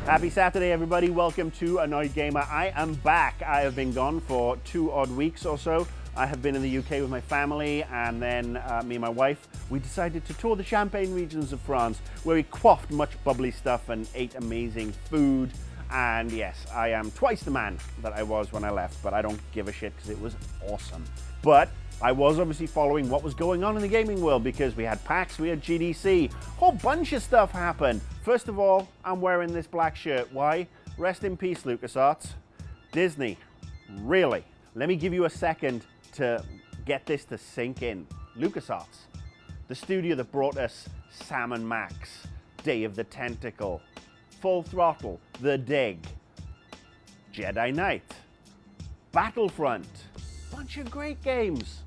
Happy Saturday, everybody. Welcome to Annoyed Gamer. I am back. I have been gone for 2 odd weeks or so. I have been in the UK with my family, and then me and my wife, we decided to tour the Champagne regions of France, where we quaffed much bubbly stuff and ate amazing food. And yes, I am twice the man that I was when I left, but I don't give a shit because it was awesome. But I was obviously following what was going on in the gaming world because we had PAX, we had GDC, whole bunch of stuff happened. First of all, I'm wearing this black shirt. Why? Rest in peace, LucasArts. Disney, really? Let me give you a second to get this to sink in. LucasArts, the studio that brought us Sam & Max, Day of the Tentacle, Full Throttle, The Dig, Jedi Knight, Battlefront, bunch of great games.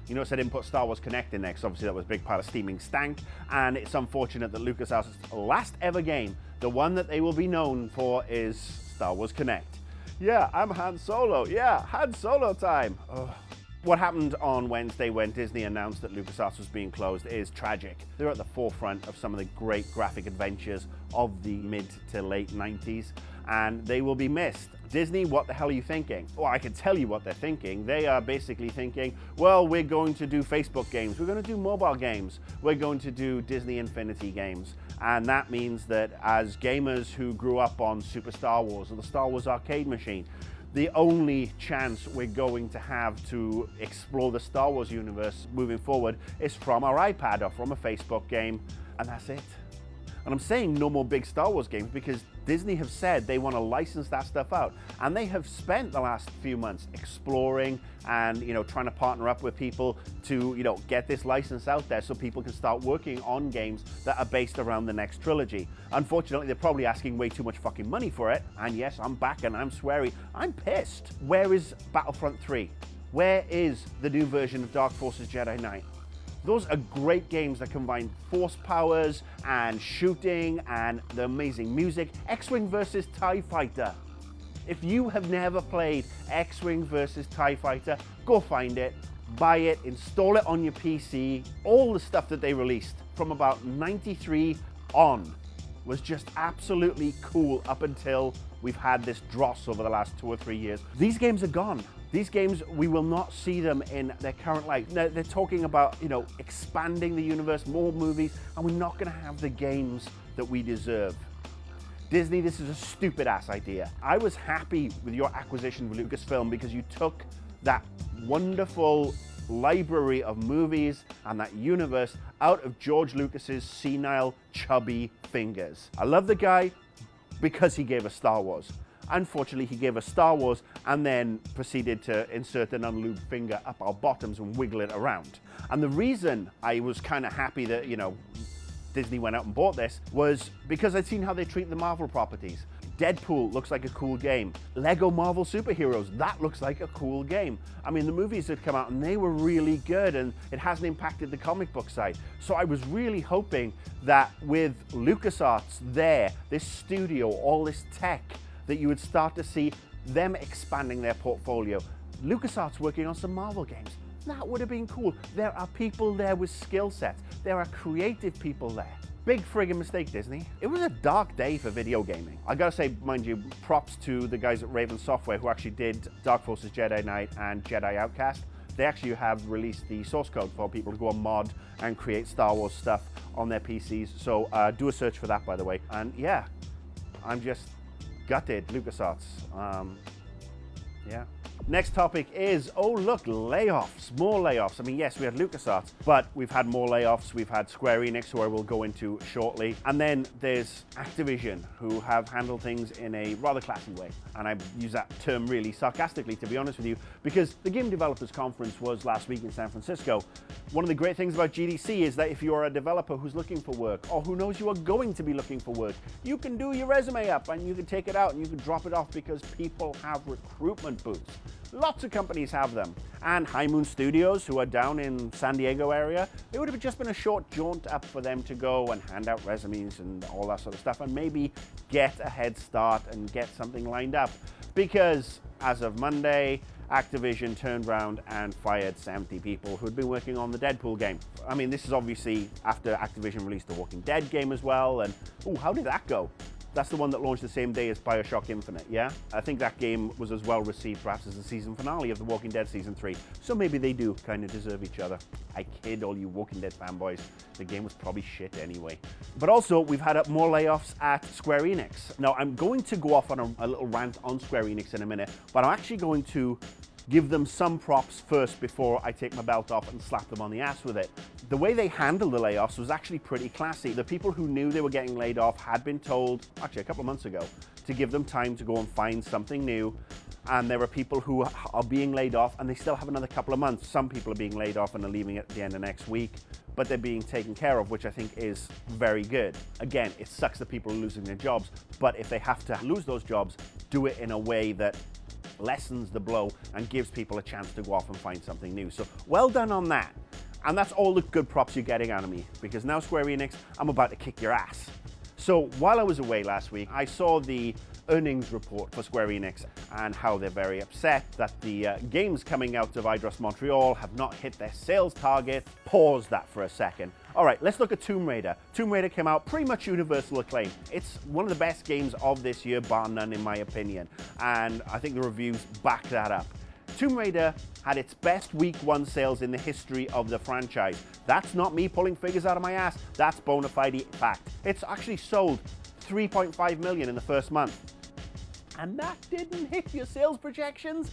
You notice I didn't put Star Wars Connect in there because obviously that was a big pile of steaming stank, and it's unfortunate that LucasArts' last ever game, the one that they will be known for, is Star Wars Connect. Yeah, I'm Han Solo. Yeah, Han Solo time. Ugh. What happened on Wednesday when Disney announced that LucasArts was being closed is tragic. They're at the forefront of some of the great graphic adventures of the mid to late 90s, and they will be missed. Disney, what the hell are you thinking? Well, I can tell you what they're thinking. They are basically thinking, well, we're going to do Facebook games, we're going to do mobile games, we're going to do Disney Infinity games. And that means that as gamers who grew up on Super Star Wars or the Star Wars arcade machine, the only chance we're going to have to explore the Star Wars universe moving forward is from our iPad or from a Facebook game, and that's it. And I'm saying no more big Star Wars games because Disney have said they want to license that stuff out. And they have spent the last few months exploring and, trying to partner up with people to, get this license out there so people can start working on games that are based around the next trilogy. Unfortunately, they're probably asking way too much fucking money for it. And yes, I'm back and I'm sweary. I'm pissed. Where is Battlefront 3? Where is the new version of Dark Forces Jedi Knight? Those are great games that combine force powers and shooting and the amazing music. X-Wing versus TIE Fighter. If you have never played X-Wing versus TIE Fighter, go find it, buy it, install it on your PC. All the stuff that they released from about 93 on was just absolutely cool up until we've had this dross over the last 2 or 3 years. These games are gone. These games, we will not see them in their current life. They're talking about, expanding the universe, more movies, and we're not going to have the games that we deserve. Disney, this is a stupid ass idea. I was happy with your acquisition of Lucasfilm because you took that wonderful library of movies and that universe out of George Lucas's senile, chubby fingers. I love the guy because he gave us Star Wars. Unfortunately, he gave us Star Wars and then proceeded to insert an unlubed finger up our bottoms and wiggle it around. And the reason I was kind of happy that, Disney went out and bought this was because I'd seen how they treat the Marvel properties. Deadpool looks like a cool game. Lego Marvel Superheroes, that looks like a cool game. I mean, the movies had come out and they were really good and it hasn't impacted the comic book side. So I was really hoping that with LucasArts there, this studio, all this tech, that you would start to see them expanding their portfolio. LucasArts working on some Marvel games. That would have been cool. There are people there with skill sets. There are creative people there. Big friggin' mistake, Disney. It was a dark day for video gaming. I gotta say, mind you, props to the guys at Raven Software who actually did Dark Forces Jedi Knight and Jedi Outcast. They actually have released the source code for people to go on mod and create Star Wars stuff on their PCs. So do a search for that, by the way. And yeah, I'm just gutted, LucasArts. Yeah. Next topic is, oh look, layoffs, more layoffs. I mean, yes, we had LucasArts, but we've had more layoffs. We've had Square Enix, who I will go into shortly. And then there's Activision, who have handled things in a rather classy way. And I use that term really sarcastically, to be honest with you, because the Game Developers Conference was last week in San Francisco. One of the great things about GDC is that if you're a developer who's looking for work, or who knows you are going to be looking for work, you can do your resume up and you can take it out and you can drop it off because people have recruitment booths. Lots of companies have them. And High Moon Studios, who are down in San Diego area, it would have just been a short jaunt up for them to go and hand out resumes and all that sort of stuff and maybe get a head start and get something lined up. Because as of Monday, Activision turned around and fired 70 people who had been working on the Deadpool game. I mean, this is obviously after Activision released the Walking Dead game as well, and ooh, how did that go? That's the one that launched the same day as BioShock Infinite, yeah? I think that game was as well received perhaps as the season finale of The Walking Dead Season 3. So maybe they do kind of deserve each other. I kid all you Walking Dead fanboys. The game was probably shit anyway. But also, we've had more layoffs at Square Enix. Now, I'm going to go off on a little rant on Square Enix in a minute, but I'm actually going to give them some props first before I take my belt off and slap them on the ass with it. The way they handled the layoffs was actually pretty classy. The people who knew they were getting laid off had been told, actually a couple of months ago, to give them time to go and find something new. And there are people who are being laid off and they still have another couple of months. Some people are being laid off and are leaving at the end of next week, but they're being taken care of, which I think is very good. Again, it sucks that people are losing their jobs, but if they have to lose those jobs, do it in a way that lessens the blow and gives people a chance to go off and find something new. So well done on that. And that's all the good props you're getting out of me, because now Square Enix, I'm about to kick your ass. So while I was away last week, I saw the earnings report for Square Enix and how they're very upset that the games coming out of Eidos Montreal have not hit their sales target. Pause that for a second. All right, let's look at Tomb Raider. Tomb Raider came out pretty much universal acclaim. It's one of the best games of this year, bar none in my opinion. And I think the reviews back that up. Tomb Raider had its best week one sales in the history of the franchise. That's not me pulling figures out of my ass. That's bona fide fact. It's actually sold 3.5 million in the first month. And that didn't hit your sales projections?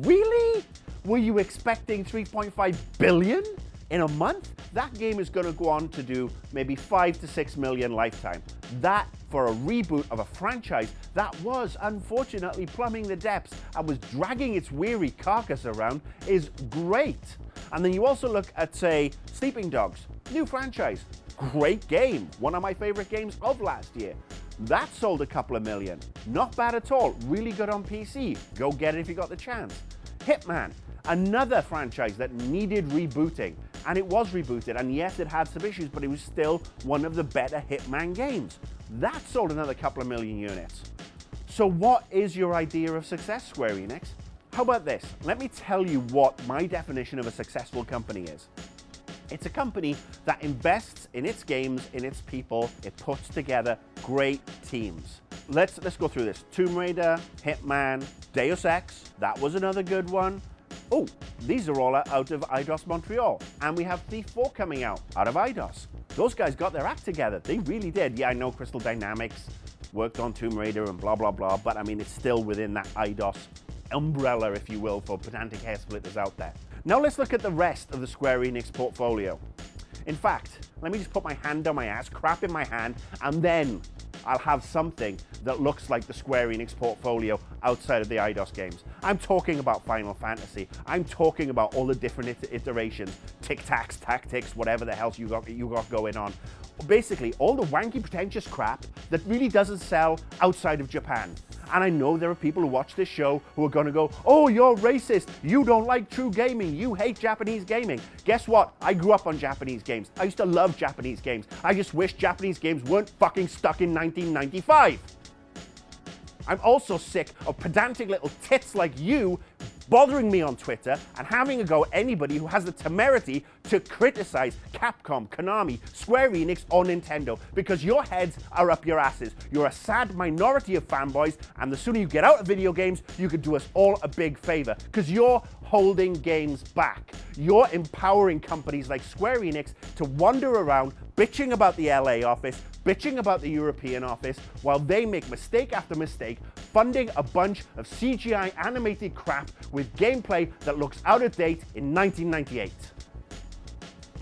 Really? Were you expecting 3.5 billion in a month? That game is going to go on to do maybe 5 to 6 million lifetime. That, for a reboot of a franchise that was unfortunately plumbing the depths and was dragging its weary carcass around, is great. And then you also look at, say, Sleeping Dogs, new franchise, great game, one of my favorite games of last year. That sold a couple of million. Not bad at all, really good on PC. Go get it if you got the chance. Hitman, another franchise that needed rebooting, and it was rebooted, and yes, it had some issues, but it was still one of the better Hitman games. That sold another couple of million units. So what is your idea of success, Square Enix? How about this? Let me tell you what my definition of a successful company is. It's a company that invests in its games, in its people. It puts together great teams. Let's go through this. Tomb Raider, Hitman, Deus Ex, that was another good one. Oh, these are all out of Eidos Montreal. And we have Thief 4 coming out of Eidos. Those guys got their act together. They really did. Yeah, I know Crystal Dynamics worked on Tomb Raider and blah, blah, blah, but I mean, it's still within that Eidos umbrella, if you will, for pedantic hair splitters out there. Now let's look at the rest of the Square Enix portfolio. In fact, let me just put my hand on my ass, crap in my hand, and then I'll have something that looks like the Square Enix portfolio outside of the Eidos games. I'm talking about Final Fantasy. I'm talking about all the different iterations, tic-tacs, tactics, whatever the hell you got going on. Basically, all the wanky, pretentious crap that really doesn't sell outside of Japan. And I know there are people who watch this show who are going to go, oh, you're racist. You don't like true gaming. You hate Japanese gaming. Guess what? I grew up on Japanese games. I used to love Japanese games. I just wish Japanese games weren't fucking stuck in 1995. I'm also sick of pedantic little tits like you bothering me on Twitter and having a go at anybody who has the temerity to criticize Capcom, Konami, Square Enix, or Nintendo, because your heads are up your asses. You're a sad minority of fanboys, and the sooner you get out of video games, you could do us all a big favor, because you're holding games back. You're empowering companies like Square Enix to wander around bitching about the LA office, bitching about the European office, while they make mistake after mistake, funding a bunch of CGI animated crap with gameplay that looks out of date in 1998.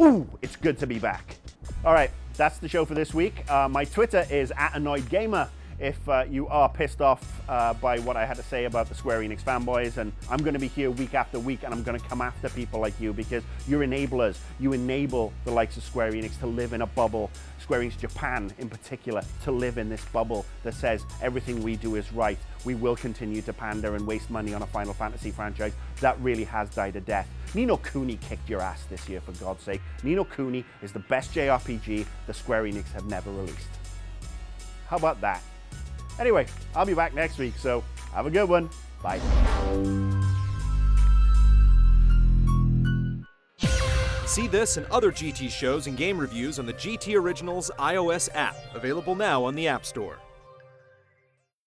Ooh, it's good to be back. All right, that's the show for this week. My Twitter is @AnnoyedGamer. If you are pissed off by what I had to say about the Square Enix fanboys, and I'm going to be here week after week, and I'm going to come after people like you because you're enablers. You enable the likes of Square Enix to live in a bubble, Square Enix Japan in particular, to live in this bubble that says everything we do is right. We will continue to pander and waste money on a Final Fantasy franchise that really has died a death. Ni no Kuni kicked your ass this year, for God's sake. Ni no Kuni is the best JRPG the Square Enix have never released. How about that? Anyway, I'll be back next week, so have a good one. Bye. See this and other GT shows and game reviews on the GT Originals iOS app, available now on the App Store.